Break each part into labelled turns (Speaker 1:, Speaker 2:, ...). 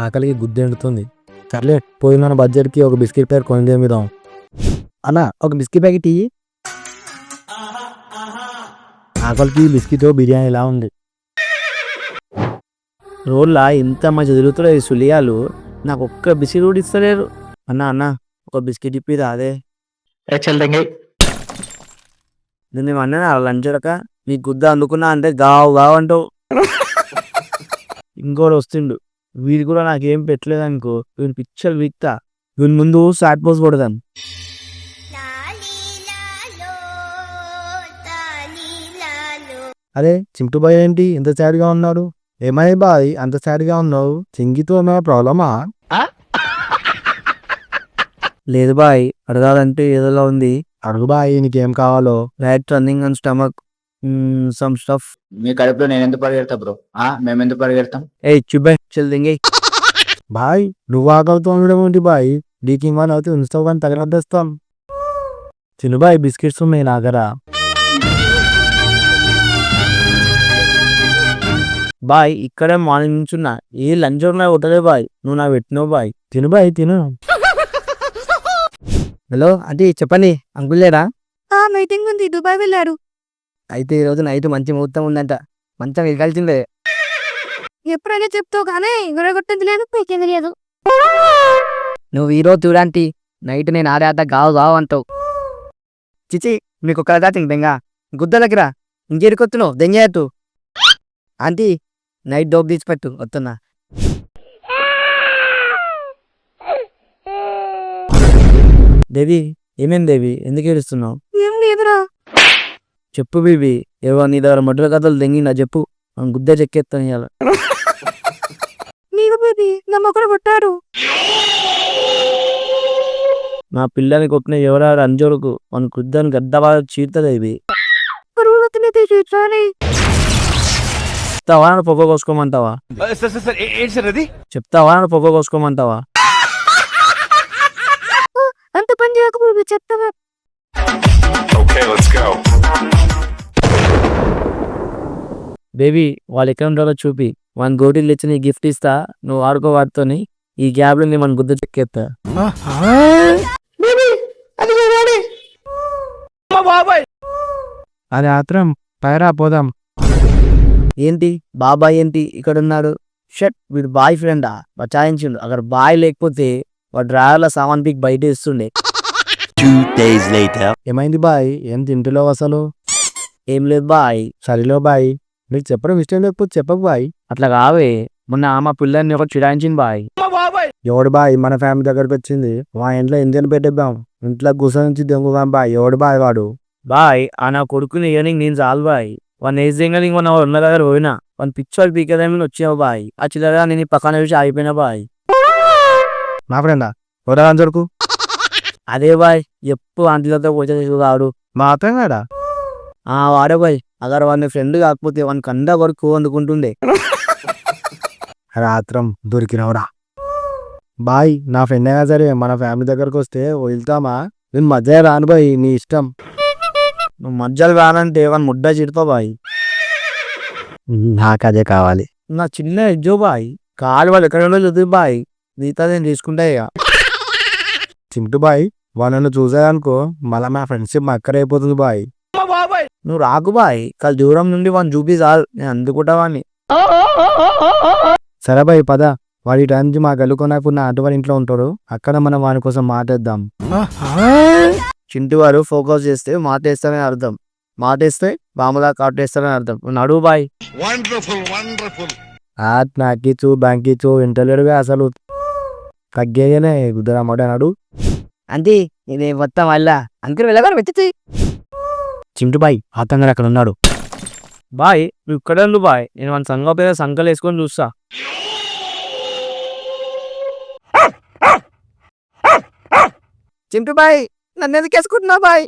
Speaker 1: ఆకలికి గుద్దెండుతుంది. సర్లే పోయిన బడ్జెట్కి ఒక బిస్కెట్ ప్యాకెట్ కొని తెమ్మిదాం. అన్న ఒక బిస్కెట్ ప్యాకెట్ ఇయ్యి. ఆకలికి బిస్కెట్ బిర్యానీ ఇలా ఉంది. రోడ్లా ఇంత మంచి తిరుగుతున్నాయి సులియాలు, నాకు ఒక్క బిస్కెట్ కూడా ఇస్తలేరు. అన్న ఒక బిస్కెట్ ఇప్పి అదే నేను అన్నా లంచడక నీ గుద్ద అందుకున్నా అంటే గావు గావు అంటావు. ఇంకోటి వస్తుండు, వీడు కూడా నాకేం పెట్టలేదు అనుకో, వీని పిక్చర్ వీక్తా, వీని ముందు సాట్ పోజ్ కొడదాం. అరే చింటూ బాయ్ ఏంటి ఇంత సాడ్గా ఉన్నాడు? ఏమై బాయ్ అంత సాడ్గా ఉన్నావు? చింగితో ఏమైనా ప్రాబ్లమా? లేదు బాయ్, అడగాలంటే ఏదోలా ఉంది. అడుగు బాయ్ నీకేం కావాలో. Right running and stomach some stuff.
Speaker 2: మీ కడుపులో నేను ఎందుకు పరిగెడతా బ్రో? మేము ఎందుకు పరిగెడతాం?
Speaker 1: ఏ చుబ్బే చెల్దింగి బాయ్, నువ్వు ఆకలితో ఉండడం ఏంటి బాయ్? నీకు ఇవ్వని అవుతే ఉంచుతావు కానీ తగలద్దేస్తాం. తిను బాయ్, బిస్కెట్స్ ఉన్నాయి నాగరా. బాయ్ ఇక్కడే మార్నింగ్ నుంచున్నా, ఏ లంచ్ ఉన్నాయి కొట్టలే బాయ్, నువ్వు నాకు పెట్టినావు బాయ్. తిను బాయ్ తిను. హలో అంటే చెప్పండి, అంకుల్ లేరా?
Speaker 3: మీటింగ్ ఉంది, దుబాయ్ వెళ్ళారు.
Speaker 1: అయితే ఈరోజు నైట్ మంచి ముహూర్తం ఉందంట, మంచం వెళ్ళాల్సిందే.
Speaker 3: ఎప్పుడైనా చెప్తావు కానీ గొడగొట్టేది లేదు, పైకి తెలియదు.
Speaker 1: నువ్వు ఈరోజు చూడండి, నైట్ నేను ఆడేద్ద గావు గావు అంటావు. చిచి మీకు ఒక్క దాచింగ్ దెంగ గుద్దలకిరా, ఇంకేడుకొత్తున్నావు దెంగేట్టు. ఆంటీ నైట్ డోప్ తీసిపెట్టు వస్తున్నా. దేవి ఏమేం దేవి, ఎందుకు ఏడుస్తున్నావు?
Speaker 3: ఏం లేదురా.
Speaker 1: చెప్పు బీబీ, ఏవో నీ దగ్గర మొదల కథలు దెంగినా చెప్పు, గుద్దే చెక్కేస్తాను ఇవాళ.
Speaker 3: నీకు బేబీ నా మొక్కలు కొట్టారు.
Speaker 1: నా పిల్లని కొట్టిన ఎవరా అంజోడుకు మన గుద్దని గద్ద బాగా చీరుతుంది. ఇవి చెప్తావా పొగ కోసుకోమంటావా? చెప్తావా పొగ కోసుకోమంటావా?
Speaker 3: అంత పని చేయకపోతే చెప్తావా?
Speaker 1: బేబీ వాళ్ళు ఎక్కడ ఉంటారో చూపి, మన గోటీలు తెచ్చి నీ గిఫ్ట్ ఇస్తా, నువ్వు ఆడుకో వాటితోని. ఈ గ్యాప్ లో మన గుద్ద చెక్కేస్తా. అది ఆత్రం పైరా పోదాం. ఏంటి బాబాయ్ ఏంటి ఇక్కడ ఉన్నాడు? షట్, వీడు బాయ్ ఫ్రెండా? బచాయించిండు. అక్కడ బాయ్ లేకపోతే వాడు డ్రైవర్ల సామాన్ పీక్ బయట ఇస్తుండే. ఏమైంది బాయ్, ఏం తింటున్నావు అసలు? ఏం లేదు బాయ్. సరిలో బాయ్, నీకు చెప్పడం ఇష్టం లేకపోతే చెప్పకు బాయ్. అట్లా కావే, మొన్న మా పిల్లల్ని ఒక చిరాయించింది బాయ్. ఎవడు బాయ్ మన ఫ్యామిలీ దగ్గరకు వచ్చింది? మా ఇంట్లో ఇండియన్ పెట్టేద్దాం, ఇంట్లో గుస దెంగుదాం బాయ్. ఎవడు బాయ్ వాడు? బాయ్ ఆ నా కొడుకుని ఇయర్నింగ్ నేను చాలు బాయ్. వన్ ఏజ్ దింగా ఇంకొన్న ఉన్న దగ్గర పోయినా వన్ పిక్చర్ పీకేదాన్ని వచ్చావు బాయ్. ఆ చిల్లగా నేను పక్కన చూసి ఆగిపోయినా బాయ్. మా ఫ్రెండా ఎవరా దొరుకు? అదే బాయ్, ఎప్పుడు ఆంటీలతో పోతే వాడు మా అర్థం కాడా? వాడే బాయ్. అగర్ వాడిని ఫ్రెండ్ కాకపోతే వాని కంద వరకు అందుకుంటుండే. రాత్రం దొరికినవరా బాయ్. నా ఫ్రెండ్ అయినా సరే మన ఫ్యామిలీ దగ్గరకు వస్తే వెళ్తామా? నేను మధ్య రాను బాయ్, నీ ఇష్టం. నువ్వు మధ్యలో రానంటే వాని ముడ్డ చిడతావు బాయ్. నాకు అదే కావాలి. నా చిన్న ఎజ్జో బాయ్, కాలు వాళ్ళు ఎక్కడ చదువు బాయ్, మిగతా నేను తీసుకుంటా ఇక. చింటూ బాయ్ వాళ్ళను చూసాయనుకో మళ్ళీ మా ఫ్రెండ్షిప్ మక్కరైపోతుంది బాయ్. నువ్వు రాకు బాయ్, కాదు దూరం నుండి వాడిని చూపి చాలు, నేను అందుకుంటా వాడిని. సరే బాయ్ పద, వాడి టైం నుంచి మా గల్లుకొనకున్న అటువంటి ఇంట్లో ఉంటాడు, అక్కడ మనం వాని కోసం మాటేద్దాం. చింటూ వారు ఫోకస్ చేస్తే మాటేస్తారని అర్థం, మాటేస్తే బాములా కాటేస్తారని అర్థం. నడువు బాయ్. నాకిచ్చు బ్యాంకిచ్చు ఇంటర్లేడుగా అసలు తగ్గేనే గుద్దరా మాట నడు. అంతే ఇది మొత్తం వల్ల అంకుల్ వెళ్ళగారు వెచ్చి. చింటూ బాయ్ అతను అక్కడ ఉన్నాడు. బాయ్ నువ్వు ఇక్కడ ఉండు బాయ్, నేను మన సంఘ పేద సంకలు వేసుకొని చూస్తా. చింటూ బాయ్ నన్ను ఎందుకు వేసుకుంటున్నావు బాయ్?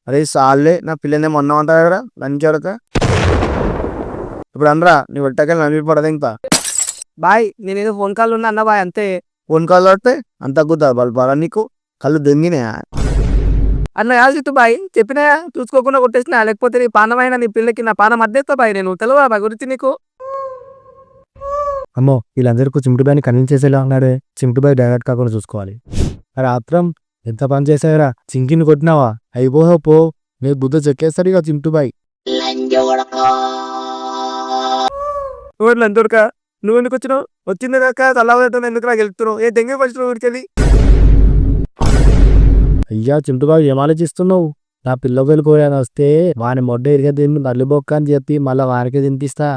Speaker 1: అరే సాల్లే, నా పిల్లనే మొన్న అంటా కదా లంచ్ అడక. ఇప్పుడు అనరా నీ వెట్టకెళ్ళి నమ్మి పడదు ఇంకా. బాయ్ నేనేదో ఫోన్ కాల్ ఉన్నా అన్న బాయ్, అంతే. ఫోన్ కాల్ పడితే అంత గుద్దా బల్ నీకు కళ్ళు దొంగినా. అట్లా కాదు చిట్టు బాయ్, చెప్పినా చూసుకోకుండా కొట్టేసినా, లేకపోతే నీ పానమైన నీ పిల్లకి నా పానం అద్దేస్తా బాయ్, నేను తెలియదా బాయ్ గురించి నీకు. అమ్మో వీళ్ళందరికీ చిమ్టు బాయ్ని కన్విన్స్ చేసేలా ఉన్నాడే, చిమ్టు బాయ్ డైరెక్ట్ కాకుండా చూసుకోవాలి. అరే ఆత్రం ఎంత పని చేసావురా, చింకిని కొట్టినావా, అయిపోహో పో, నీ బుద్ధ చెక్కేస్తాడు ఇక చిమ్టు బాయ్. లంచోడక, నువ్వు ఎందుకు వచ్చినావు, వచ్చింది కాక తల్లావుతాను ఎందుకు నాకు వెళ్తున్నావు, ఏ దెంగే ఫస్ట్ ఊరికెళ్ళి. అయ్యా చింటు బాబు ఏం ఆలోచిస్తున్నావు, నా పిల్ల వెళ్ళిపోయాను వస్తే వాని మొడ్డ ఎరిగా తిని నల్లిబొక్క అని చెప్పి మళ్ళీ వానికే తినిపిస్తా.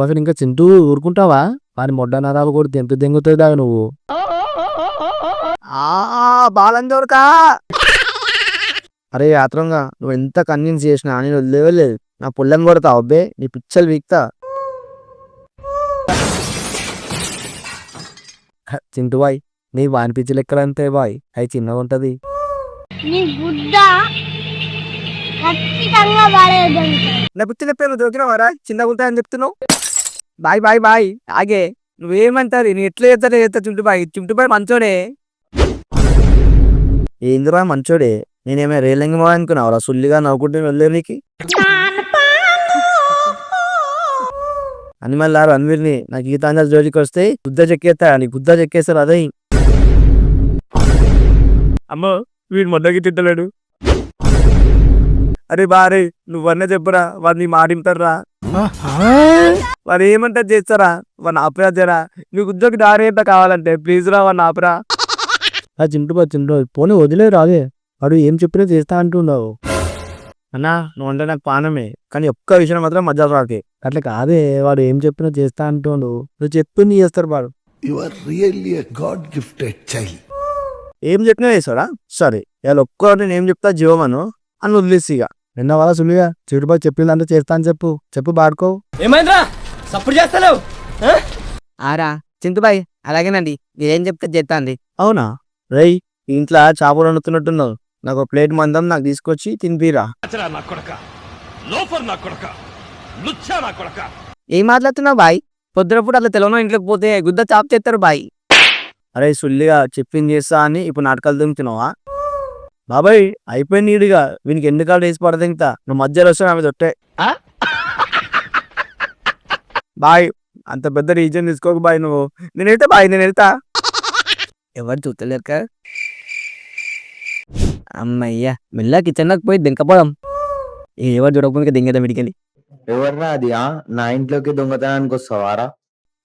Speaker 1: అసలు ఇంకా చింటూ ఊరుకుంటావా, వాని మొడ్డ నరాలు కూడా దెంగుతుంది దాకా నువ్వు. బాలందోరకా అరే ఆత్రంగా నువ్వు ఎంత కన్విన్స్ చేసినా నేను వదిలేదు, నా పుల్లని కొడతా అబ్బే, నీ పిచ్చలు వీక్తా. చింటు బాయ్ నీ వాని పిచ్చిలు ఎక్కడంతే బాయ్, అవి చిన్నగా ఉంటది. నా పిచ్చి చెప్పాను దొరికినావారా, చిన్నగా ఉంటాయని చెప్తున్నావు. బాయ్ బాయ్ బాయ్ ఆగే, నువ్వేమంటారు నేను ఎట్లా చేస్తా చేస్తా చింటు బాయ్, చింటు బాయ్ మంచోడే. ఏందిరా మంచోడే, నేనేమే రేలంగి అనుకున్నావురా, సుల్లిగా నవ్వుకుంటే వెళ్ళే నీకు అని మళ్ళీ రణవీర్ని నా గీతాంజలి జోలికి వస్తే గుద్ద చెక్కేస్తా, నీ గుద్ద చెక్కేస్తారు అదే. అమ్మో వీడు మొదలకి తిట్టలేడు. అరే బారే నువ్వన్నా చెప్పురా, వాడిని మారింటారా, వాడు ఏమంటారు చేస్తారా, వాడిని ఆపరా జరా, నీకు ఉద్యోగి దారేంత కావాలంటే ప్లీజ్ రా వాడిని ఆపరా. ఆ చింటు పోనీ వదిలే రాదే, వాడు ఏం చెప్పినా చేస్తా అంటున్నావు. అన్నా నువ్వు అంటే నాకు పానమే, కానీ ఒక్క విషయం మాత్రం మధ్య రాకే. అట్లా కాదే, వాడు ఏం చెప్పినా చేస్తా అంటుండు, నువ్వు చెప్పింది చేస్తారు వాడు. ఏం చెప్పినా చేస్తాడా, సరే ఇవాళ ఒక్కరు నేను ఏం చెప్తా జీవమను అని వదిలేసి ఇక నిన్న వాళ్ళ సులువుగా చిరుబాబు చెప్పిందంటే చేస్తా అని చెప్పు బాడుకో.
Speaker 4: ఏమైందిరా సప్పుడు చేస్తలేవు?
Speaker 1: ఆరా చింటుబాయ్ అలాగేనండి, మీరేం చెప్తే చేస్తా అండి. అవునా రై, ఇంట్లో చేపలు వండుతున్నట్టున్నావు, నాకు ఒక ప్లేట్ మందం నాకు తీసుకొచ్చి తినిపిరా. ఏం మాట్లాడుతున్నావు బాయ్, పొద్దునప్పుడు అట్లా తెలవనో ఇంట్లోకి పోతే గుద్ద చాప్ చేస్తారు బాయ్. అరే సుల్లిగా చెప్పింది చేస్తా అని ఇప్పుడు నాటకాలు దింపుతున్నావా బాబాయ్, అయిపోయింది నీడిగా, వీనికి ఎందుకాలు వేసి పడదు ఇంకా, నువ్వు మధ్యలో వస్తే ఆమె తొట్టే. బాయ్ అంత పెద్ద రీజన్ తీసుకోక బాయ్, నువ్వు నేను వెళ్తా ఎవరు చూస్తలేక. అమ్మయ్యా మెల్ల కిచెన్లోకి పోయి దింకపోదాం, ఎవరు చూడకపోతే దింగదా మిడికెళ్ళి.
Speaker 2: ఎవర్రా అది, నా ఇంట్లోకి దొంగతనానికి వస్తావారా?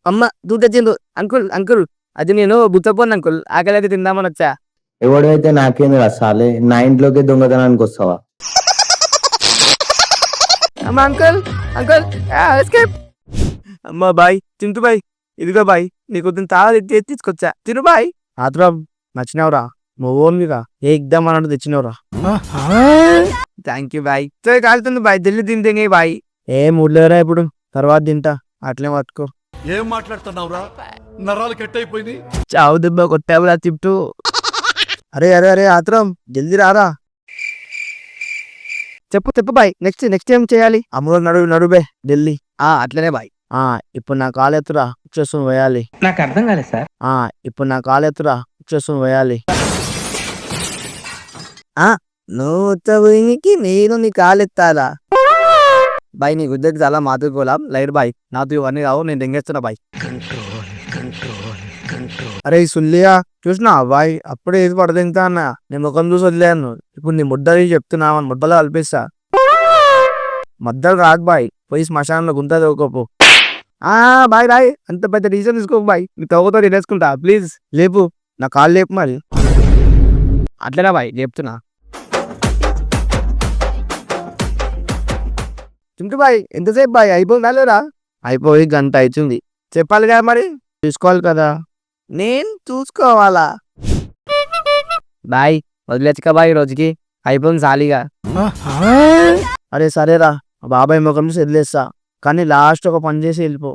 Speaker 1: అమ్మ దూత తెచ్చిండు. అంకుల్ అది నేను బుచ్చపోను అంకుల్, ఆకలి అయితే తిందామని వచ్చా.
Speaker 2: ఎవడైతే నాకేంది రసాలే, నా ఇంట్లోకి దొంగతనానికి వస్తావా?
Speaker 1: అమ్మ అంకుల్ ఎస్కేప్. అమ్మ బాయ్ చింటు బాయ్, ఇదిగో బాయ్ నీకు తాళ తీసుకొచ్చా, తిను బాయ్. ఆత్రం నచ్చినావురా, నువ్వు ఓన్గా ఏకదమ్ అన్నట్టు తెచ్చినవురా. Thank you bye. సరే కాలుతుంది బాయ్, ఢిల్లీ తింటే బాయ్. ఏ మూడ్లేరా ఇప్పుడు, తర్వాత తింటా, అట్లే పట్టుకో.
Speaker 5: ఏం మాట్లాడుతున్నావురా, నరాలు కట్ అయిపోయింది.
Speaker 1: చావు దెబ్బ కొట్టావురా తిప్పు. అరే ఆత్రం జల్దీ రారా. చెప్పు బాయ్, నెక్స్ట్ ఏం చేయాలి? అమ్మలో నడుబే ఢిల్లీ. అట్లనే బాయ్. ఇప్పుడు నా కాలెత్తురా ఉచ్చేసుకుని వేయాలి.
Speaker 4: నాకు అర్థం కాలేదు సార్.
Speaker 1: ఇప్పుడు నా కాలెత్తురా ఉచ్చేసుకుని వేయాలి. నువ్వుకి నేను నీ కాలెత్తాలా బాయ్, నీ గుద్దకి చాలా మాతుకోలాం లైట్ బాయ్, నాతో ఇవన్నీ రావు, నేను దెంగేస్తున్నా బాయ్. అరే సుల్లియా చూసినా బాయ్, అప్పుడే ఏది పడదు ఇంకా అన్న, నేను ముఖం చూసి వదిలేను, ఇప్పుడు నీ ముద్దలు చెప్తున్నా ముద్దలో కలిపిస్తా. మద్దలు రాదు బాయ్, పోయి శ్మశానంలో గుంత తవ్వుకోపు. బాయ్ అంత పెద్ద రీజన్ తీసుకోకు బాయ్, నీ తవ్వుతో తినేసుకుంటా ప్లీజ్. లేపు నా కాళ్ళు లేపు మరి. అట్లేనా బాయ్ చెప్తున్నా. చింటు బాయ్ ఎంతసేపు బాయ్, అయిపోయిందా లేరా? అయిపోయి గంట అవుతుంది. చెప్పాలి కదా మరి, చూసుకోవాలి కదా. నేను చూసుకోవాలా బాయ్, వదిలేచ్చుక బాయ్ రోజుకి, అయిపోయింది సాలిగా. అరే సరేరా, బాబాయ్ ముఖం నుంచి వదిలేస్తా, కానీ లాస్ట్ ఒక పని చేసి వెళ్ళిపో.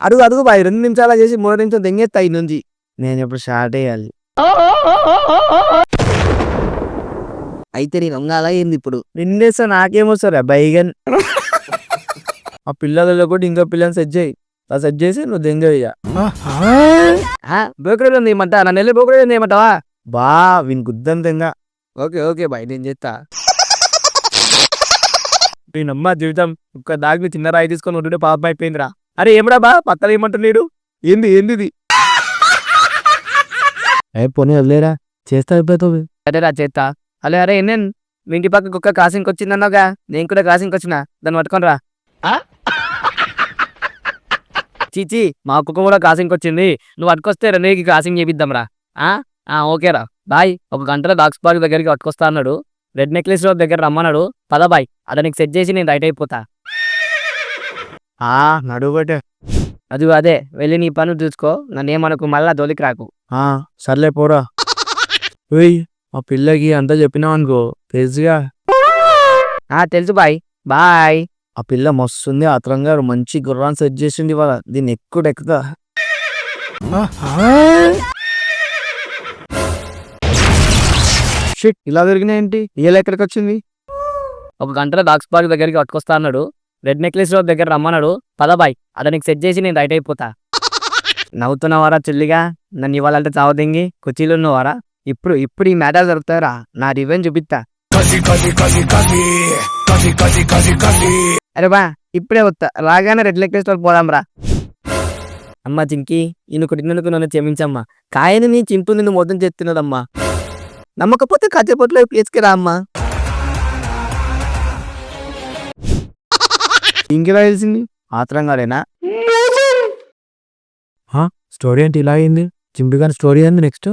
Speaker 1: అడుగు బాయ్, 2 నిమిషాలు చేసి 3 నిమిషాలు దెంగేస్తా ఈ నుంచి. నేను ఇప్పుడు స్టార్ట్ అయ్యాలి. అయితే నేను వంగాలా ఏంది ఇప్పుడు, నిన్నేస్తా నాకేమొస్తారా బైగన్. ఆ పిల్లలలో కూడా ఇంకో పిల్లని సెట్ చేయి, సెట్ చేసి నువ్వు ఎంజాయ్ ఇయ్య బోకరేజ్ ఉంది ఏమంటా నన్ను వెళ్ళి బోకరేజ్ ఏమంటావా బా వీని గుద్దని తెంగా ఓకే ఓకే బాయ్ నేను చేస్తా నేనమ్మ జీవితం ఒక్క దాగి చిన్న రాయి తీసుకొని ఉంటుంటే పాపం అయిపోయిందిరా అరే ఏమరా బా పక్కన ఏమంటున్నాడు ఏంది ఏంది ఏ పోనీ వదిలేరా చేస్తా అయిపోతుంది అదేరా చేస్తా అలే అరే నేను మీ ఇంటి పక్క కుక్క కాసింగ్కి వచ్చిందన్నావుగా నేను కూడా కాసింగ్కి వచ్చిన దాన్ని పట్టుకొని రా చీచి మా కుక్క కూడా కాసింగ్కి వచ్చింది నువ్వు పట్టుకొస్తే రెండుకి కాసింగ్ చేపిద్దాంరా ఓకేరా బాయ్ ఒక గంటలో డాక్స్ పార్క్ దగ్గరికి పట్టుకొస్తా అన్నాడు రెడ్ నెక్లెస్ రోడ్ దగ్గర రమ్మన్నాడు పద బాయ్ అతనికి సెట్ చేసి నేను రైట్ అయిపోతా నడువుబట్టే అది అదే వెళ్ళి నీ పనులు చూసుకో నన్నేమనుకు మళ్ళా దొలికి రాకు సర్లే పోరా మా పిల్లకి అంతా చెప్పినావు అనుకో తెలుసుగా తెలుసు బాయ్ బాయ్ ఆ పిల్ల మస్తుంది ఆత్రంగా మంచి గుర్రాన్ని సెట్ చేసింది ఇవాళ దీన్ని ఎక్కుతా షిట్ ఇలా దొరికినాయేంటి ఇలా ఎక్కడికి వచ్చింది ఒక గంటలో డాక్స్ పార్క్ దగ్గరికి పట్టుకొస్తా అన్నాడు రెడ్ నెక్లెస్ రోడ్ దగ్గర రమ్మన్నాడు పద బాయ్ అతనికి సెట్ చేసి నేను రైట్ అయిపోతా నవ్వుతున్నావారా చెల్లిగా నన్ను ఇవ్వాలంటే చావదింగి కుర్చీలు ఉన్నవారా ఇప్పుడు ఈ మ్యాటర్ జరుగుతారా నా రివెంజ్ చూపిస్తా అరే బా ఇప్పుడే వస్తా రాగానే రెడ్ నెక్లెస్ రోడ్ పోదాం రా అమ్మా చింకి ఈయన కొట్టినందుకు నన్ను క్షమించమ్మా కాయని నీ చింపు నిన్ను మొత్తం చేస్తున్నదమ్మా నమ్మకపోతే కాసేపట్లో ప్లేస్కి రా అమ్మా ఇంకెలా తెలిసింది ఆత్రంగాలేనా స్టోరీ ఏంటి ఇలా అయింది చింపిగాని స్టోరీ ఏంది నెక్స్ట్